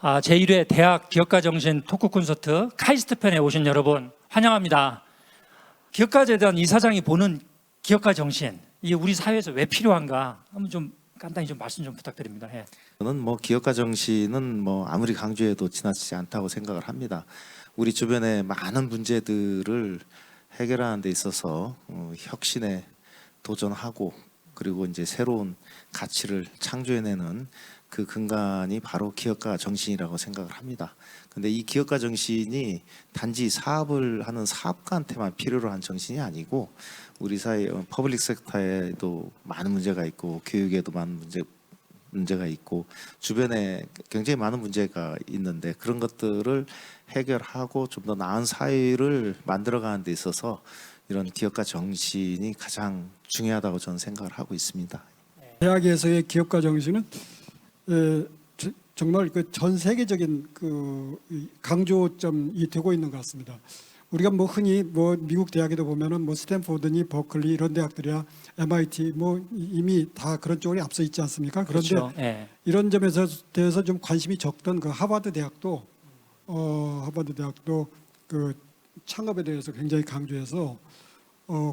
제1회 대학 기업가 정신 토크 콘서트 카이스트 편에 오신 여러분 환영합니다. 기업가재단 이사장이 보는 기업가 정신, 이게 우리 사회에서 왜 필요한가 한번 좀 간단히 좀 말씀 좀 부탁드립니다. 예. 저는 기업가 정신은 아무리 강조해도 지나치지 않다고 생각을 합니다. 우리 주변의 많은 문제들을 해결하는 데 있어서 혁신에 도전하고 그리고 이제 새로운 가치를 창조해내는 그 근간이 바로 기업가 정신이라고 생각을 합니다. 근데 이 기업가 정신이 단지 사업을 하는 사업가한테만 필요로 한 정신이 아니고 우리 사회 퍼블릭 섹터에도 많은 문제가 있고 교육에도 많은 문제가 있고 주변에 굉장히 많은 문제가 있는데 그런 것들을 해결하고 좀 더 나은 사회를 만들어가는 데 있어서 이런 기업가 정신이 가장 중요하다고 저는 생각을 하고 있습니다. 대학에서의 기업가 정신은 정말 그 전 세계적인 그 강조점이 되고 있는 것 같습니다. 우리가 흔히 미국 대학에도 보면은 스탠포드니 버클리 이런 대학들이야 MIT 이미 다 그런 쪽으로 앞서 있지 않습니까? 그런데 그렇죠. 예. 이런 점에서 대해서 좀 관심이 적던 그 하버드 대학도 그 창업에 대해서 굉장히 강조해서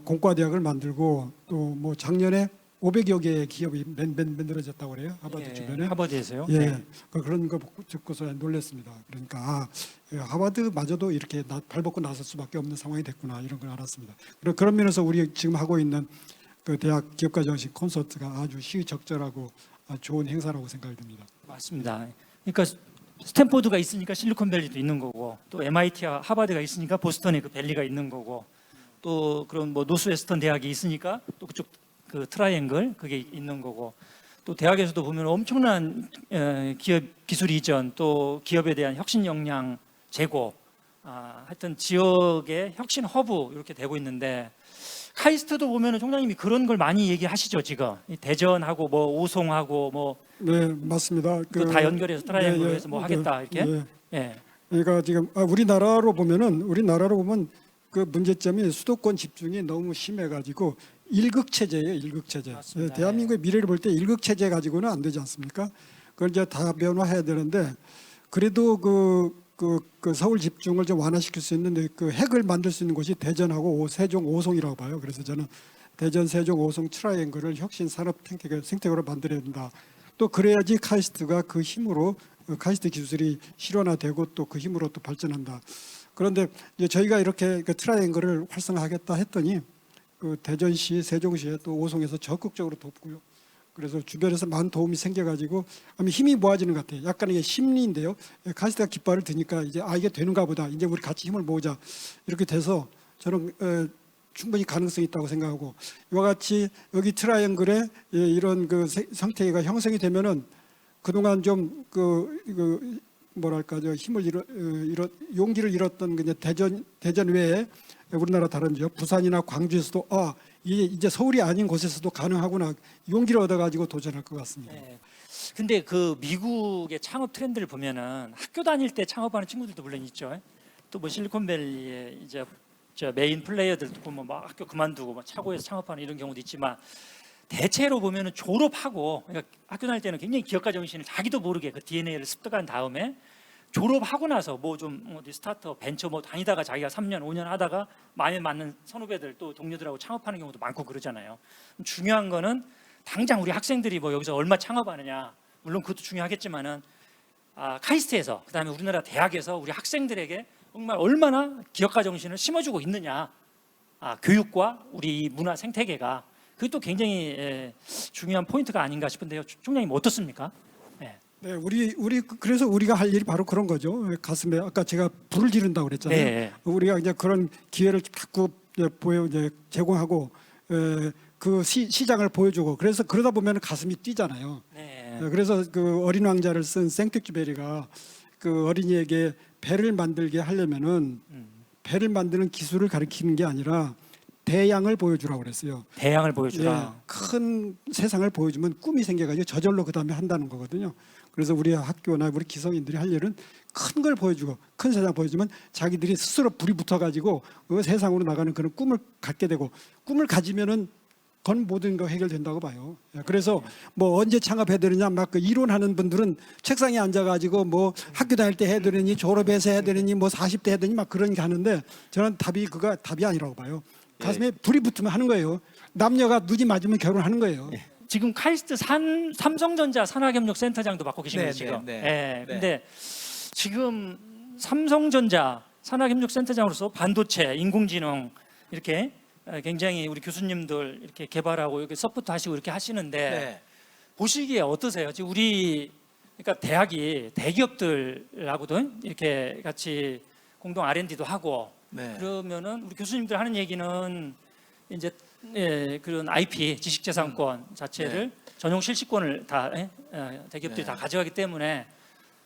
공과 대학을 만들고 또 작년에 500여 개의 기업이 만들어졌다고 그래요. 하버드 주변에. 하버드에서요? 예. 네. 그런 거 듣고서 놀랐습니다. 그러니까 하버드마저도 이렇게 발벗고 나설 수밖에 없는 상황이 됐구나 이런 걸 알았습니다. 그런 면에서 우리 지금 하고 있는 그 대학 기업가 정신 콘서트가 아주 시의적절하고 좋은 행사라고 생각이 듭니다. 맞습니다. 그러니까 스탠포드가 있으니까 실리콘밸리도 있는 거고 또 MIT와 하버드가 있으니까 보스턴에 그 밸리가 있는 거고 또 그런 노스웨스턴 대학이 있으니까 또 그쪽 그 트라이앵글 그게 있는 거고 또 대학에서도 보면 엄청난 기업 기술 이전 또 기업에 대한 혁신 역량 제고 하여튼 지역의 혁신 허브 이렇게 되고 있는데 카이스트도 보면은 총장님이 그런 걸 많이 얘기하시죠 지금 대전하고 오송하고 네 맞습니다. 다 연결해서 트라이앵글에서 하겠다 이렇게. 예. 그러니까 지금 우리나라로 보면 그 문제점이 수도권 집중이 너무 심해가지고 일극 체제예요, 일극 체제. 맞습니다. 대한민국의 미래를 볼 때 일극 체제 가지고는 안 되지 않습니까? 그걸 이제 다 변화해야 되는데 그래도 그 서울 집중을 좀 완화시킬 수 있는 그 핵을 만들 수 있는 곳이 대전하고 세종, 오송이라고 봐요. 그래서 저는 대전, 세종, 오송 트라이앵글을 혁신 산업 생태계로 만들어야 된다. 또 그래야지 카이스트가 그 힘으로 카이스트 기술이 실현화되고 또 그 힘으로 또 발전한다. 그런데 이제 저희가 이렇게 그 트라이앵글을 활성화하겠다 했더니 그 대전시, 세종시에 또 오송에서 적극적으로 돕고요. 그래서 주변에서 많은 도움이 생겨가지고 힘이 모아지는 것 같아요. 약간 이게 심리인데요. 카이스트가 깃발을 드니까 이제 이게 되는가 보다. 이제 우리 같이 힘을 모으자. 이렇게 돼서 저는 충분히 가능성이 있다고 생각하고 이와 같이 여기 트라이앵글에 이런 그 상태가 형성이 되면은 그동안 좀 용기를 잃었던 그냥 대전 외에 우리나라 다른 지역 부산이나 광주에서도 이제 서울이 아닌 곳에서도 가능하구나 용기를 얻어가지고 도전할 것 같습니다. 네. 근데 그 미국의 창업 트렌드를 보면은 학교 다닐 때 창업하는 친구들도 물론 있죠. 또 실리콘밸리에 이제 메인 플레이어들도 보면 학교 그만두고 차고에서 창업하는 이런 경우도 있지만 대체로 보면은 졸업하고 그러니까 학교 다닐 때는 굉장히 기업가 정신을 자기도 모르게 그 DNA를 습득한 다음에 졸업하고 나서 어디 스타트업 벤처 다니다가 자기가 3년 5년 하다가 마음에 맞는 선후배들 또 동료들하고 창업하는 경우도 많고 그러잖아요. 중요한 거는 당장 우리 학생들이 여기서 얼마 창업하느냐 물론 그것도 중요하겠지만은 카이스트에서 그다음에 우리나라 대학에서 우리 학생들에게 정말 얼마나 기업가 정신을 심어주고 있느냐 교육과 우리 문화 생태계가 그것도 굉장히 중요한 포인트가 아닌가 싶은데요. 총장님 어떻습니까? 네, 그래서 우리가 할 일이 바로 그런 거죠. 가슴에 아까 제가 불을 지른다고 그랬잖아요. 네. 우리가 이제 그런 기회를 자꾸 제공하고 그 시장을 보여주고 그래서 그러다 보면 가슴이 뛰잖아요. 네. 그래서 그 어린 왕자를 쓴 생텍쥐베리가 그 어린이에게 배를 만들게 하려면은 배를 만드는 기술을 가르치는 게 아니라 대양을 보여주라고 그랬어요. 대양을 보여주라. 큰 세상을 보여주면 꿈이 생겨가지고 저절로 그 다음에 한다는 거거든요. 그래서 우리 학교나 우리 기성인들이 할 일은 큰 걸 보여주고 큰 세상 보여주면 자기들이 스스로 불이 붙어가지고 그 세상으로 나가는 그런 꿈을 갖게 되고 꿈을 가지면은 그건 모든 거 해결된다고 봐요. 예, 그래서 뭐 언제 창업해야 되느냐 막 그 이론하는 분들은 책상에 앉아가지고 뭐 학교 다닐 때 해야 되느니 졸업해서 해야 되느니 뭐 40대 해야 되느니 막 그런 게 하는데 저는 그거 답이 아니라고 봐요. 가슴에 불이 붙으면 하는 거예요. 남녀가 눈이 맞으면 결혼하는 거예요. 지금 카이스트 삼성전자 산학협력센터장도 맡고 계신 거예요 지금. 예. 근데 지금 삼성전자 산학협력센터장으로서 반도체, 인공지능 이렇게 굉장히 우리 교수님들 이렇게 개발하고 이렇게 서포트 하시고 이렇게 하시는데 네. 보시기에 어떠세요? 지금 우리 그러니까 대학이 대기업들하고도 이렇게 같이 공동 R&D도 하고 네. 그러면은 우리 교수님들 하는 얘기는 이제 그런 IP 지식재산권 자체를 전용 실시권을 다 대기업들이 네. 다 가져가기 때문에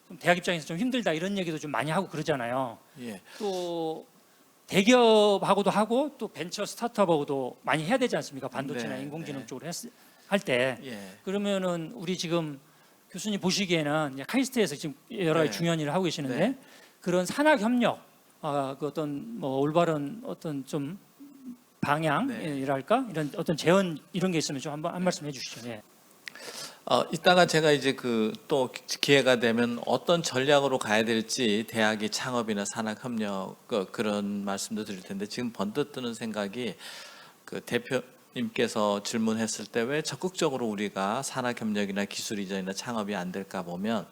좀 대학 입장에서 좀 힘들다 이런 얘기도 좀 많이 하고 그러잖아요. 예. 또 대기업하고도 하고 또 벤처 스타트업하고도 많이 해야 되지 않습니까? 반도체나 네, 인공지능 네. 쪽으로 할 때 예. 그러면은 우리 지금 교수님 보시기에는 카이스트에서 지금 여러 가지 네. 중요한 일을 하고 계시는데 네. 그런 산학 협력, 그 어떤 뭐 올바른 어떤 좀 방향이랄까 이런 어떤 제언 이런 게 있으면 좀 한번 한 말씀 해주시죠. 예. 이따가 제가 이제 그 또 기회가 되면 어떤 전략으로 가야 될지 대학의 창업이나 산학 협력 그런 말씀도 드릴 텐데 지금 번뜩 드는 생각이 그 대표님께서 질문했을 때 왜 적극적으로 우리가 산학 협력이나 기술 이전이나 창업이 안 될까 보면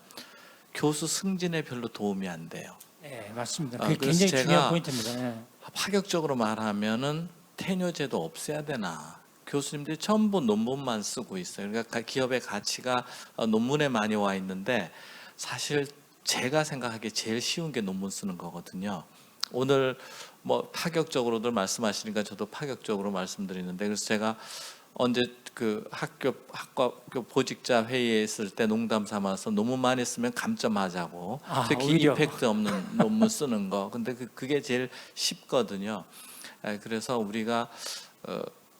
교수 승진에 별로 도움이 안 돼요. 네, 맞습니다. 아, 그게 그래서 굉장히 제가 중요한 포인트입니다. 예. 파격적으로 말하면은 테뉴제도 없애야 되나? 교수님들이 전부 논문만 쓰고 있어요. 그러니까 기업의 가치가 논문에 많이 와 있는데 사실 제가 생각하기에 제일 쉬운 게 논문 쓰는 거거든요. 오늘 뭐 파격적으로들 말씀하시니까 저도 파격적으로 말씀드리는데 그래서 제가 언제 그 학교 보직자 회의에 있을 때 농담 삼아서 논문 많이 쓰면 감점하자고 특히 오히려. 임팩트 없는 논문 쓰는 거 근데 그게 제일 쉽거든요. 그래서 우리가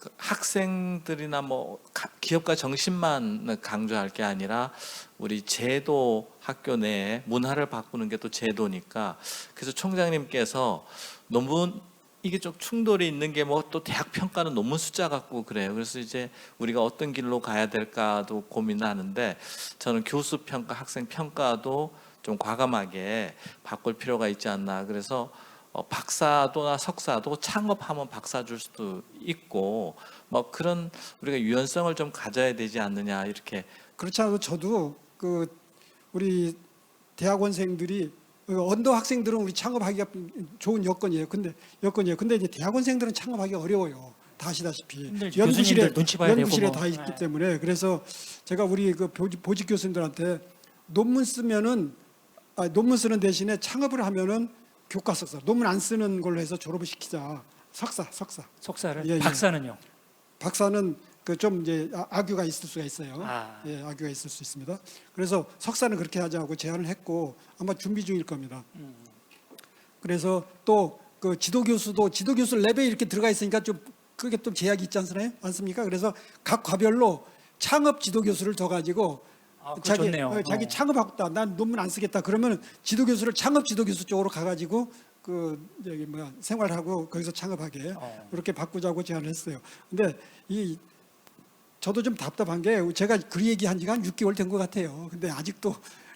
그 학생들이나 뭐 기업가 정신만 강조할 게 아니라 우리 제도 학교 내에 문화를 바꾸는 게 또 제도니까 그래서 총장님께서 논문 이게 좀 충돌이 있는 게 뭐 또 대학 평가는 논문 숫자 갖고 그래요. 그래서 이제 우리가 어떤 길로 가야 될까도 고민하는데 저는 교수 평가, 학생 평가도 좀 과감하게 바꿀 필요가 있지 않나. 그래서 박사도나 석사도 창업하면 박사 줄 수도 있고 뭐 그런 우리가 유연성을 좀 가져야 되지 않느냐 이렇게. 그렇지 않아도 저도 그 우리 대학원생들이 언더 학생들은 우리 창업하기가 좋은 여건이에요. 근데 이제 대학원생들은 창업하기 어려워요. 다 아시다시피 힘들죠. 교수님들 눈치 봐야 되고 연구실에 뭐. 다 있기 때문에 그래서 제가 우리 그 보직 교수님들한테 논문 쓰면은 논문 쓰는 대신에 창업을 하면은 교과 석사 논문 안 쓰는 걸로 해서 졸업을 시키자. 석사. 석사를 예, 예. 박사는요? 박사는 그 좀 이제 악유가 있을 수가 있어요. 예, 악유가 있을 수 있습니다. 그래서 석사는 그렇게 하자고 제안을 했고 아마 준비 중일 겁니다. 그래서 또 그 지도교수 랩에 이렇게 들어가 있으니까 좀 그게 좀 제약이 있지 않습니까? 그래서 각 과별로 창업 지도교수를 더 가지고 그거 좋네요. 자기 창업하고 있다. 난 논문 안 쓰겠다. 그러면 지도교수를 창업 지도교수 쪽으로 가가지고 그 저기 뭐야 생활하고 거기서 창업하게 이렇게 바꾸자고 제안을 했어요. 근데 저도 좀 답답한 게 제가 그 얘기한 지가 한 6개월 된 것 같아요. 근데 아직도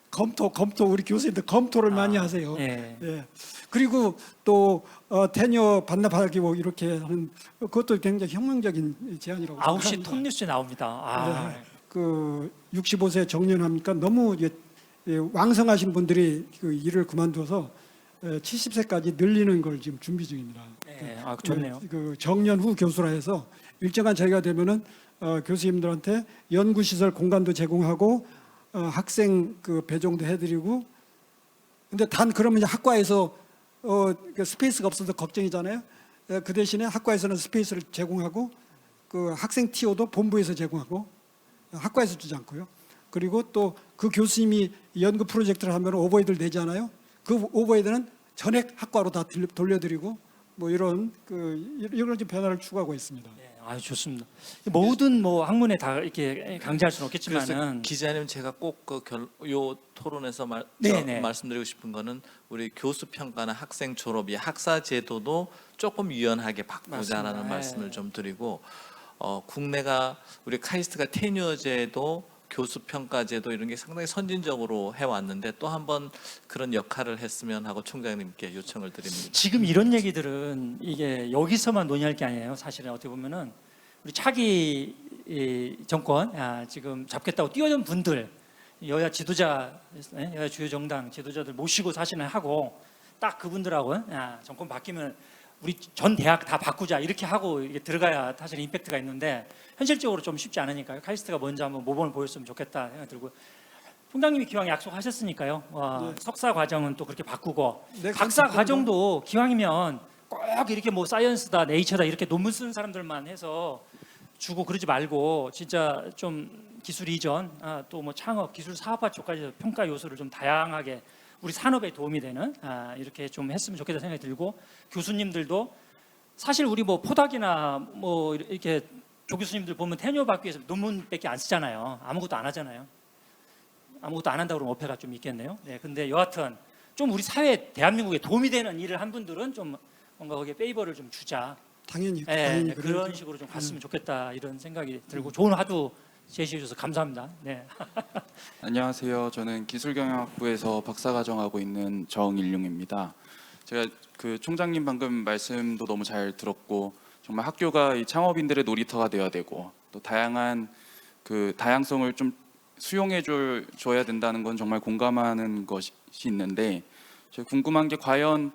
검토 우리 교수님들 검토를 많이 하세요. 예. 예. 그리고 또 테뉴어 반납하기 뭐 이렇게 하는 그것도 굉장히 혁명적인 제안이라고 9시 생각합니다. 톱뉴스에 나옵니다. 네. 그 65세 정년하니까 너무 왕성하신 분들이 그 일을 그만둬서 70세까지 늘리는 걸 지금 준비 중입니다. 네, 좋네요. 그 정년 후 교수라 해서 일정한 자리가 되면은 교수님들한테 연구시설 공간도 제공하고 학생 그 배정도 해드리고 근데 단 그러면 이제 학과에서 그 스페이스가 없어서 걱정이잖아요. 그 대신에 학과에서는 스페이스를 제공하고 그 학생 TO도 본부에서 제공하고 학과에서 주지 않고요. 그리고 또 그 교수님이 연구 프로젝트를 하면 오버헤드를 내잖아요. 그 오버헤드는 전액 학과로 다 돌려드리고 뭐 이런 좀 변화를 추구하고 있습니다. 네, 좋습니다. 모든 뭐 학문에 다 이렇게 강제할 수는 그래서 없겠지만은 기자님 제가 꼭 요 토론에서 네네. 말씀드리고 싶은 거는 우리 교수 평가나 학생 졸업이 학사 제도도 조금 유연하게 바꾸자라는 맞습니다. 말씀을 좀 드리고 국내가 우리 카이스트가 테뉴어제도 교수 평가제도 이런 게 상당히 선진적으로 해왔는데 또 한번 그런 역할을 했으면 하고 총장님께 요청을 드립니다. 지금 이런 얘기들은 이게 여기서만 논의할 게 아니에요. 사실은 어떻게 보면은 우리 차기 정권 지금 잡겠다고 뛰어든 분들, 여야 지도자, 여야 주요 정당 지도자들 모시고 사실은 하고 딱 그분들하고 정권 바뀌면 우리 전 대학 다 바꾸자 이렇게 하고 이게 들어가야 사실 임팩트가 있는데 현실적으로 좀 쉽지 않으니까요. 카이스트가 먼저 한번 모범을 보였으면 좋겠다 생각 들고 총장님이 기왕 약속하셨으니까요. 네. 석사 과정은 또 그렇게 바꾸고 네, 박사 그럼 과정도 기왕이면 꼭 이렇게 뭐 사이언스다, 네이처다 이렇게 논문 쓰는 사람들만 해서 주고 그러지 말고 진짜 좀 기술 이전, 또 뭐 창업, 기술 사업화 쪽까지 평가 요소를 좀 다양하게 우리 산업에 도움이 되는 이렇게 좀 했으면 좋겠다 생각이 들고 교수님들도 사실 우리 뭐 포닥이나 뭐 이렇게 조 교수님들 보면 테뉴어 받기 위해서 논문밖에 안 쓰잖아요. 아무것도 안 하잖아요. 아무것도 안 한다고 그러면 어폐가 좀 있겠네요. 네, 근데 여하튼 좀 우리 사회 대한민국에 도움이 되는 일을 한 분들은 좀 뭔가 거기에 페이버를 좀 주자. 당연히 네, 그래야죠. 그런 식으로 좀 갔으면 좋겠다 이런 생각이 들고 좋은 화두 제시해 주셔서 감사합니다. 네. 안녕하세요. 저는 기술경영학부에서 박사과정하고 있는 정일용입니다. 제가 그 총장님 방금 말씀도 너무 잘 들었고 정말 학교가 이 창업인들의 놀이터가 되어야 되고 또 다양한 그 다양성을 좀 수용해 줘야 된다는 건 정말 공감하는 것이 있는데 제가 궁금한 게 과연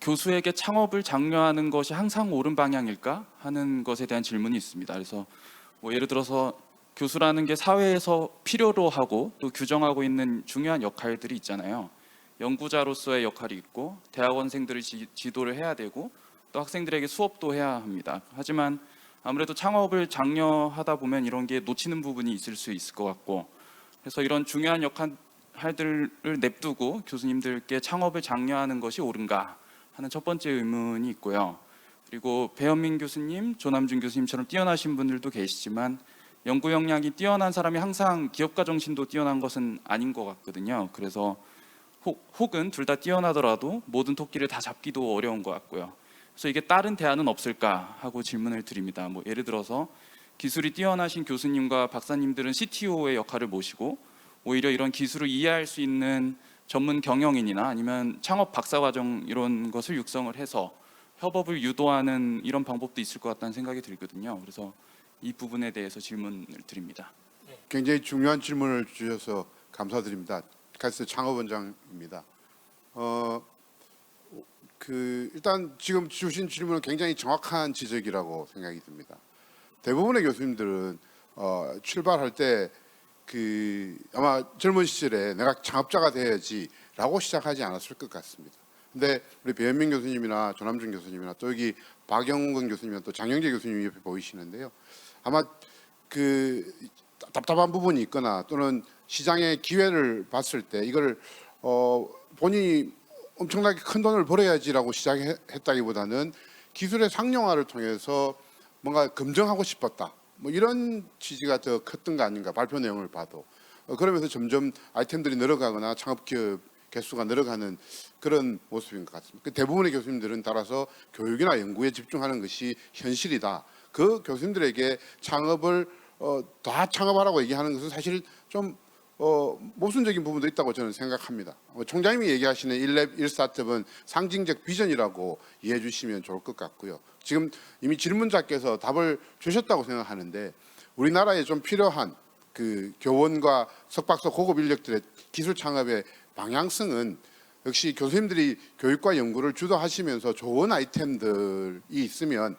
교수에게 창업을 장려하는 것이 항상 옳은 방향일까 하는 것에 대한 질문이 있습니다. 그래서 뭐 예를 들어서 교수라는 게 사회에서 필요로 하고 또 규정하고 있는 중요한 역할들이 있잖아요. 연구자로서의 역할이 있고 대학원생들을 지도를 해야 되고 또 학생들에게 수업도 해야 합니다. 하지만 아무래도 창업을 장려하다 보면 이런 게 놓치는 부분이 있을 수 있을 것 같고 그래서 이런 중요한 역할들을 냅두고 교수님들께 창업을 장려하는 것이 옳은가 하는 첫 번째 의문이 있고요. 그리고 배현민 교수님, 조남준 교수님처럼 뛰어나신 분들도 계시지만 연구 역량이 뛰어난 사람이 항상 기업가 정신도 뛰어난 것은 아닌 것 같거든요. 그래서 혹은 둘 다 뛰어나더라도 모든 토끼를 다 잡기도 어려운 것 같고요. 그래서 이게 다른 대안은 없을까 하고 질문을 드립니다. 뭐 예를 들어서 기술이 뛰어나신 교수님과 박사님들은 CTO의 역할을 모시고 오히려 이런 기술을 이해할 수 있는 전문 경영인이나 아니면 창업 박사과정 이런 것을 육성을 해서 협업을 유도하는 이런 방법도 있을 것 같다는 생각이 들거든요. 그래서 이 부분에 대해서 질문을 드립니다. 굉장히 중요한 질문을 주셔서 감사드립니다. 카이스트 창업원장입니다. 일단 지금 주신 질문은 굉장히 정확한 지적이라고 생각이 듭니다. 대부분의 교수님들은 출발할 때 아마 젊은 시절에 내가 창업자가 돼야지라고 시작하지 않았을 것 같습니다. 근데 우리 배현민 교수님이나 조남준 교수님이나 또 여기 박영근 교수님이나 또 장영재 교수님이 옆에 보이시는데요. 아마 답답한 부분이 있거나 또는 시장의 기회를 봤을 때 이걸 본인이 엄청나게 큰 돈을 벌어야지라고 시작했다기보다는 기술의 상용화를 통해서 뭔가 검증하고 싶었다. 뭐 이런 취지가 더 컸던 거 아닌가 발표 내용을 봐도 그러면서 점점 아이템들이 늘어가거나 창업 기업 개수가 늘어가는 그런 모습인 것 같습니다. 대부분의 교수님들은 따라서 교육이나 연구에 집중하는 것이 현실이다. 그 교수님들에게 창업을 다 창업하라고 얘기하는 것은 사실 좀 모순적인 부분도 있다고 저는 생각합니다. 총장님이 얘기하시는 1랩 1스타트업은 상징적 비전이라고 이해해 주시면 좋을 것 같고요. 지금 이미 질문자께서 답을 주셨다고 생각하는데 우리나라에 좀 필요한 그 교원과 석박사 고급 인력들의 기술 창업의 방향성은 역시 교수님들이 교육과 연구를 주도하시면서 좋은 아이템들이 있으면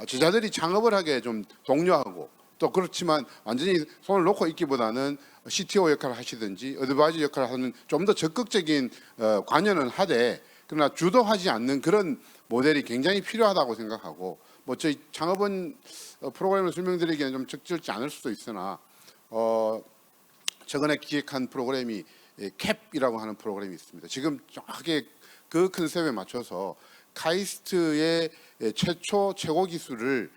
저자들이 창업을 하게 좀 독려하고 또 그렇지만 완전히 손을 놓고 있기보다는 CTO 역할을 하시든지 어드바이저 역할을 하는 좀 더 적극적인 관여는 하되 그러나 주도하지 않는 그런 모델이 굉장히 필요하다고 생각하고 뭐 저희 창업원 프로그램을 설명드리기에는 좀 적절치 않을 수도 있으나 최근에 기획한 프로그램이 캡이라고 하는 프로그램이 있습니다. 지금 정확하게 그 컨셉에 맞춰서 카이스트의 최고 기술을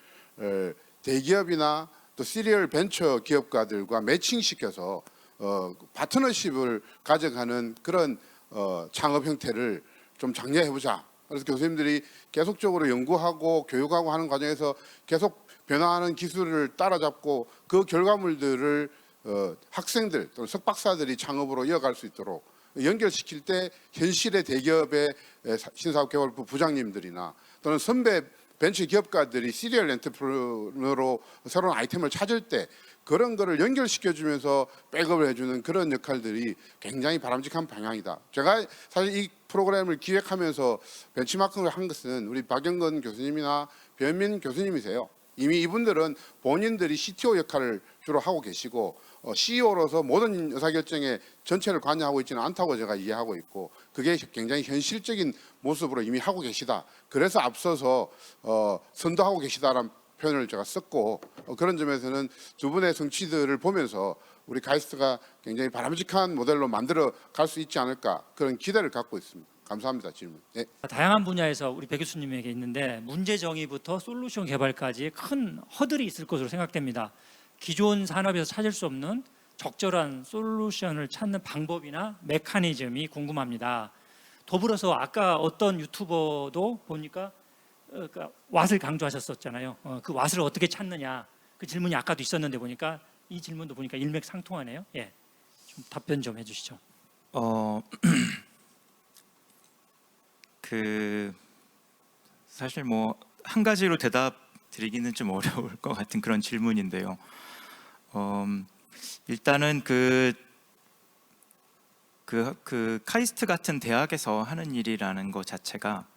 대기업이나 또 시리얼 벤처 기업가들과 매칭시켜서 파트너십을 가져가는 그런 창업 형태를 좀 장려해보자 그래서 교수님들이 계속적으로 연구하고 교육하고 하는 과정에서 계속 변화하는 기술을 따라잡고 그 결과물들을 학생들 또는 석박사들이 창업으로 이어갈 수 있도록 연결시킬 때 현실의 대기업의 신사업개발부 부장님들이나 또는 선배 벤처 기업가들이 시리얼 엔터프르너로 새로운 아이템을 찾을 때 그런 거를 연결시켜주면서 백업을 해주는 그런 역할들이 굉장히 바람직한 방향이다. 제가 사실 이 프로그램을 기획하면서 벤치마킹을 한 것은 우리 박영건 교수님이나 변민 교수님이세요. 이미 이분들은 본인들이 CTO 역할을 주로 하고 계시고 CEO로서 모든 의사결정에 전체를 관여하고 있지는 않다고 제가 이해하고 있고 그게 굉장히 현실적인 모습으로 이미 하고 계시다. 그래서 앞서서 선도하고 계시다라는 표현을 제가 썼고 그런 점에서는 두 분의 성취들을 보면서 우리 카이스트가 굉장히 바람직한 모델로 만들어 갈 수 있지 않을까 그런 기대를 갖고 있습니다. 감사합니다. 질문. 네. 다양한 분야에서 우리 백 교수님에게 있는데 문제 정의부터 솔루션 개발까지 큰 허들이 있을 것으로 생각됩니다. 기존 산업에서 찾을 수 없는 적절한 솔루션을 찾는 방법이나 메커니즘이 궁금합니다. 더불어서 아까 어떤 유튜버도 보니까 그러니까 왓을 강조하셨었잖아요. 그 왓을 어떻게 찾느냐 그 질문이 아까도 있었는데 보니까 이 질문도 보니까 일맥상통하네요. 예, 좀 답변 좀 해주시죠. 사실 뭐 한 가지로 대답 드리기는 좀 어려울 것 같은 그런 질문인데요. 일단은 그 카이스트 같은 대학에서 하는 일이라는 것 자체가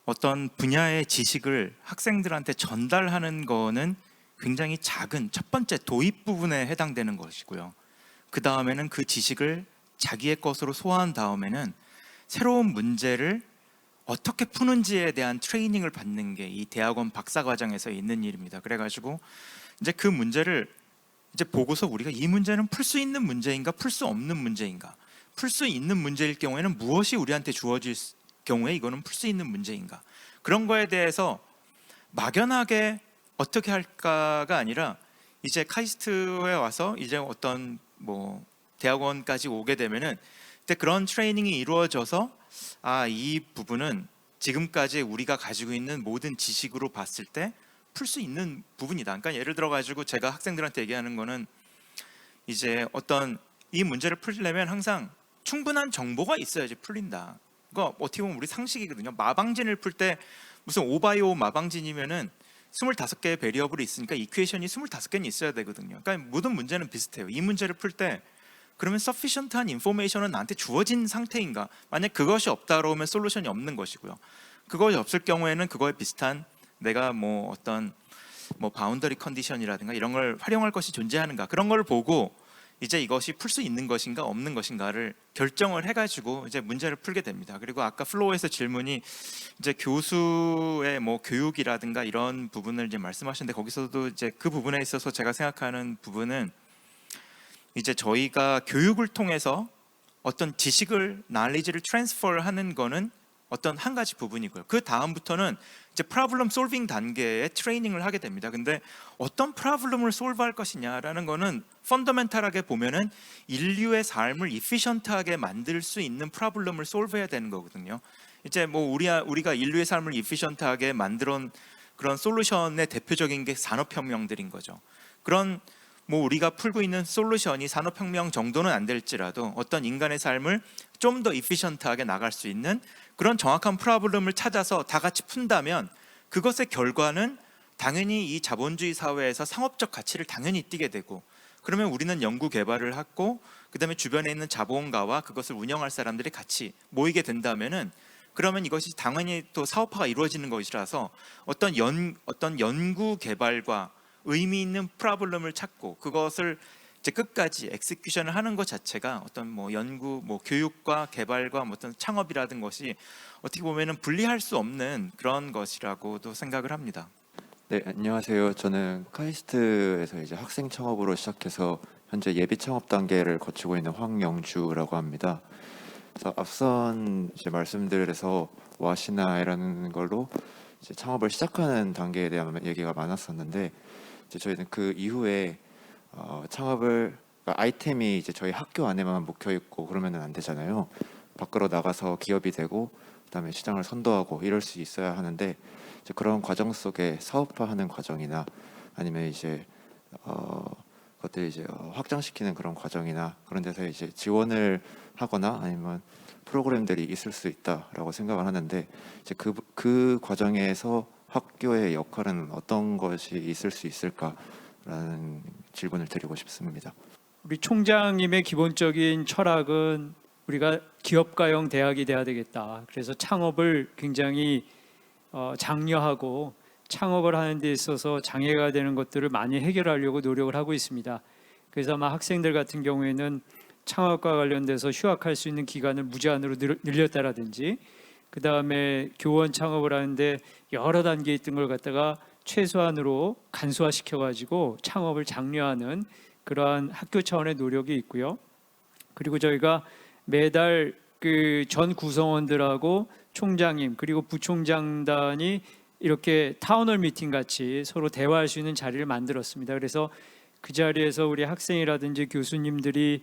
어떤 분야의 지식을 학생들한테 전달하는 거는 굉장히 작은 첫 번째 도입 부분에 해당되는 것이고요. 그 다음에는 그 지식을 자기의 것으로 소화한 다음에는 새로운 문제를 어떻게 푸는지에 대한 트레이닝을 받는 게 이 대학원 박사 과정에서 있는 일입니다. 그래가지고 이제 그 문제를 이제 보고서 우리가 이 문제는 풀 수 있는 문제인가 풀 수 없는 문제인가, 풀 수 있는 문제일 경우에는 무엇이 우리한테 주어질 경우에 이거는 풀 수 있는 문제인가, 그런 거에 대해서 막연하게 어떻게 할까가 아니라 이제 카이스트에 와서 이제 어떤 뭐 대학원까지 오게 되면은 그때 그런 트레이닝이 이루어져서 이 부분은 지금까지 우리가 가지고 있는 모든 지식으로 봤을 때 풀 수 있는 부분이다. 그러니까 예를 들어 가지고 제가 학생들한테 얘기하는 거는 이제 어떤 이 문제를 풀려면 항상 충분한 정보가 있어야지 풀린다. 그거 어떻게 보면 우리 상식이거든요. 마방진을 풀 때 무슨 5x5 마방진이면은 25개의 베리어블이 있으니까 이퀘이션이 25개는 있어야 되거든요. 그러니까 모든 문제는 비슷해요. 이 문제를 풀 때 그러면 sufficient한 인포메이션은 나한테 주어진 상태인가? 만약 그것이 없다 그러면 솔루션이 없는 것이고요. 그것이 없을 경우에는 그거에 비슷한 내가 뭐 어떤 뭐 바운더리 컨디션이라든가 이런 걸 활용할 것이 존재하는가, 그런 걸 보고 이제 이것이 풀 수 있는 것인가 없는 것인가를 결정을 해가지고 이제 문제를 풀게 됩니다. 그리고 아까 플로우에서 질문이 이제 교수의 뭐 교육이라든가 이런 부분을 이제 말씀하셨는데 거기서도 이제 그 부분에 있어서 제가 생각하는 부분은 이제 저희가 교육을 통해서 어떤 지식을 knowledge를 트랜스퍼하는 거는 어떤 한 가지 부분이고요. 그 다음부터는 이제 프로블럼 솔빙 단계의 트레이닝을 하게 됩니다. 근데 어떤 프로블럼을 솔브할 것이냐라는 거는 펀더멘탈하게 보면은 인류의 삶을 이피션트하게 만들 수 있는 프로블럼을 솔브해야 되는 거거든요. 이제 뭐 우리가 인류의 삶을 이피션트하게 만들어온 그런 솔루션의 대표적인 게 산업혁명들인 거죠. 그런 뭐 우리가 풀고 있는 솔루션이 산업혁명 정도는 안 될지라도 어떤 인간의 삶을 좀 더 이피션트하게 나갈 수 있는 그런 정확한 프로블럼을 찾아서 다 같이 푼다면 그것의 결과는 당연히 이 자본주의 사회에서 상업적 가치를 당연히 띠게 되고, 그러면 우리는 연구 개발을 하고 그다음에 주변에 있는 자본가와 그것을 운영할 사람들이 같이 모이게 된다면은 그러면 이것이 당연히 또 사업화가 이루어지는 것이라서 어떤 연구 개발과 의미 있는 프로블럼을 찾고 그것을 이제 끝까지 엑스큐션을 하는 것 자체가 어떤 뭐 연구, 뭐 교육과 개발과 뭐 어떤 창업이라든 것이 어떻게 보면은 분리할 수 없는 그런 것이라고도 생각을 합니다. 네, 안녕하세요. 저는 카이스트에서 이제 학생 창업으로 시작해서 현재 예비 창업 단계를 거치고 있는 황영주라고 합니다. 그래서 앞선 이제 말씀들에서 와시나이라는 걸로 이제 창업을 시작하는 단계에 대한 얘기가 많았었는데, 이제 저희는 그 이후에 창업을, 그러니까 아이템이 이제 저희 학교 안에만 묵혀 있고 그러면은 안 되잖아요. 밖으로 나가서 기업이 되고 그다음에 시장을 선도하고 이럴 수 있어야 하는데 이제 그런 과정 속에 사업화하는 과정이나 아니면 이제 그것들 이제 확장시키는 그런 과정이나 그런 데서 이제 지원을 하거나 아니면 프로그램들이 있을 수 있다라고 생각을 하는데 이제 그 과정에서 학교의 역할은 어떤 것이 있을 수 있을까라는 질문을 드리고 싶습니다. 우리 총장님의 기본적인 철학은 우리가 기업가형 대학이 돼야 되겠다. 그래서 창업을 굉장히 장려하고 창업을 하는 데 있어서 장애가 되는 것들을 많이 해결하려고 노력을 하고 있습니다. 그래서 아마 학생들 같은 경우에는 창업과 관련돼서 휴학할 수 있는 기간을 무제한으로 늘렸다라든지, 그 다음에 교원 창업을 하는데 여러 단계 있던 걸 갖다가 최소한으로 간소화시켜가지고 창업을 장려하는 그러한 학교 차원의 노력이 있고요. 그리고 저희가 매달 그 전 구성원들하고 총장님 그리고 부총장단이 이렇게 타운홀 미팅 같이 서로 대화할 수 있는 자리를 만들었습니다. 그래서 그 자리에서 우리 학생이라든지 교수님들이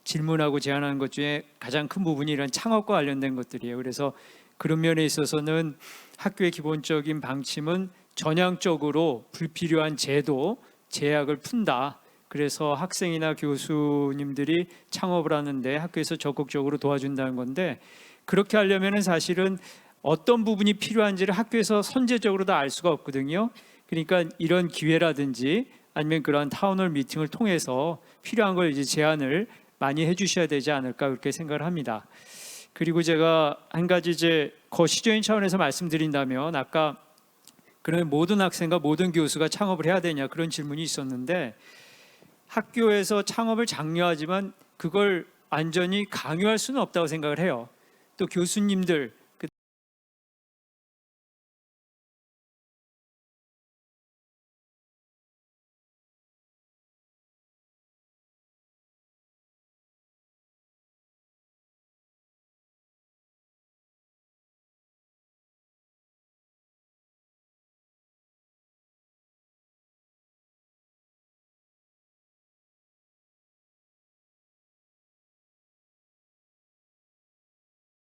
질문하고 제안하는 것 중에 가장 큰 부분이 이런 창업과 관련된 것들이에요. 그래서 그런 면에 있어서는 학교의 기본적인 방침은 전향적으로 불필요한 제도, 제약을 푼다. 그래서 학생이나 교수님들이 창업을 하는데 학교에서 적극적으로 도와준다는 건데, 그렇게 하려면은 사실은 어떤 부분이 필요한지를 학교에서 선제적으로 다 알 수가 없거든요. 그러니까 이런 기회라든지 아니면 그런 타운홀 미팅을 통해서 필요한 걸 이제 제안을 많이 해주셔야 되지 않을까 그렇게 생각을 합니다. 그리고 제가 한 가지 이제 거시적인 차원에서 말씀드린다면, 아까 그러면 모든 학생과 모든 교수가 창업을 해야 되냐 그런 질문이 있었는데, 학교에서 창업을 장려하지만 그걸 완전히 강요할 수는 없다고 생각을 해요. 또 교수님들